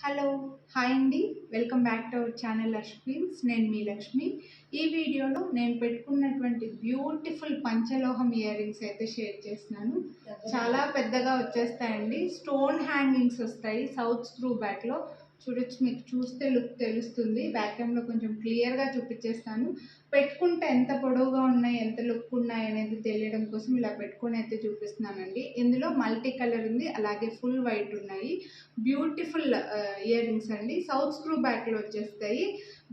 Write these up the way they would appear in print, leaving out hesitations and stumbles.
Hello hi అండి, welcome back to our channel Lakshmi's. నేను మీ లక్ష్మి. ఈ వీడియోలో నేను పెట్టుకున్నటువంటి బ్యూటిఫుల్ పంచలోహం ఇయర్ రింగ్స్ అయితే షేర్ చేస్తున్నాను. చాలా పెద్దగా వచ్చేస్తాయండి. స్టోన్ హ్యాంగింగ్స్ వస్తాయి సౌత్ స్క్రూ బ్యాక్లో. చూడొచ్చు, మీకు చూస్తే లుక్ తెలుస్తుంది. బ్యాక్ క్యామ్లో కొంచెం క్లియర్గా చూపించేస్తాను. పెట్టుకుంటే ఎంత పొడవుగా ఉన్నాయి, ఎంత లుక్ ఉన్నాయి అనేది తెలియడం కోసం ఇలా పెట్టుకొని అయితే చూపిస్తున్నానండి. ఇందులో మల్టీ కలర్ ఉంది, అలాగే ఫుల్ వైట్ ఉన్నాయి. బ్యూటిఫుల్ ఇయర్ రింగ్స్ అండి. సౌత్ స్క్రూ బ్యాక్లో వచ్చేస్తాయి.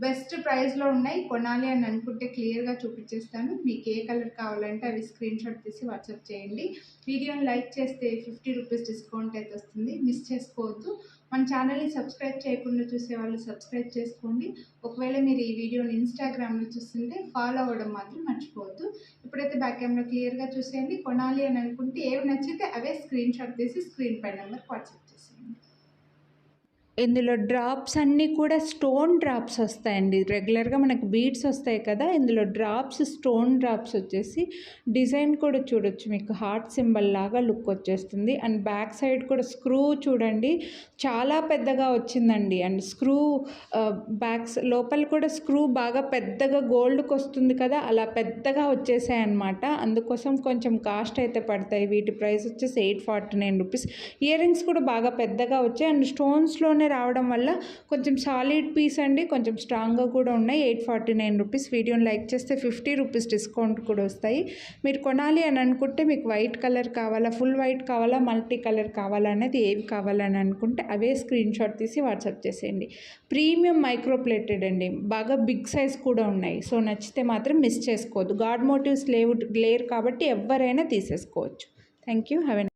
బెస్ట్ ప్రైస్లో ఉన్నాయి. కొనాలి అని అనుకుంటే క్లియర్గా చూపించేస్తాను. మీకు ఏ కలర్ కావాలంటే అవి స్క్రీన్ షాట్ తీసి వాట్సాప్ చేయండి. వీడియోని లైక్ చేస్తే 50 రూపీస్ డిస్కౌంట్ అయితే వస్తుంది. మిస్ చేసుకోవద్దు. మన ఛానల్ని సబ్స్క్రైబ్ చేయకుండా చూసేవాళ్ళు సబ్స్క్రైబ్ చేసుకోండి. ఒకవేళ మీరు ఈ వీడియోని ఇన్స్టాగ్రామ్లో చూస్తుంటే ఫాలో అవ్వడం మాత్రం మర్చిపోవద్దు. ఇప్పుడైతే బ్యాక్ కెమెరా క్లియర్గా చూసేయండి. కొనాలి అని అనుకుంటే ఏవి నచ్చితే అవే స్క్రీన్ షాట్ తీసి స్క్రీన్ పై నెంబర్కి వాట్సాప్ చేసేయండి. ఇందులో డ్రాప్స్ అన్నీ కూడా స్టోన్ డ్రాప్స్ వస్తాయండి. రెగ్యులర్గా మనకు బీడ్స్ వస్తాయి కదా, ఇందులో డ్రాప్స్ స్టోన్ డ్రాప్స్ వచ్చేసి డిజైన్ కూడా చూడొచ్చు, మీకు హార్ట్ సింబల్ లాగా లుక్ వచ్చేస్తుంది. అండ్ బ్యాక్ సైడ్ కూడా స్క్రూ చూడండి, చాలా పెద్దగా వచ్చిందండి. అండ్ స్క్రూ బ్యాక్స్ లోపల కూడా స్క్రూ బాగా పెద్దగా గోల్డ్కి వస్తుంది కదా, అలా పెద్దగా వచ్చేసాయి అన్నమాట. అందుకోసం కొంచెం కాస్ట్ అయితే పడతాయి. వీటి ప్రైస్ వచ్చేసి 849 రూపీస్. ఇయర్ రింగ్స్ కూడా బాగా పెద్దగా వచ్చాయి. అండ్ స్టోన్స్లోనే రావడం వల్ల కొంచెం సాలిడ్ పీస్ అండి, కొంచెం స్ట్రాంగ్గా కూడా ఉన్నాయి. 849 రూపీస్. వీడియోని లైక్ చేస్తే 50 రూపీస్ డిస్కౌంట్ కూడా వస్తాయి. మీరు కొనాలి అని అనుకుంటే మీకు వైట్ కలర్ కావాలా, ఫుల్ వైట్ కావాలా, మల్టీ కలర్ కావాలా అనేది ఏవి కావాలని అనుకుంటే అవే స్క్రీన్ షాట్ తీసి వాట్సాప్ చేసేయండి. ప్రీమియం మైక్రో ప్లేటెడ్ అండి, బాగా బిగ్ సైజ్ కూడా ఉన్నాయి. సో నచ్చితే మాత్రం మిస్ చేసుకోవద్దు. గాడ్ మోటివ్స్ లేవు, లేరు కాబట్టి ఎవరైనా తీసేసుకోవచ్చు. Thank you. Have a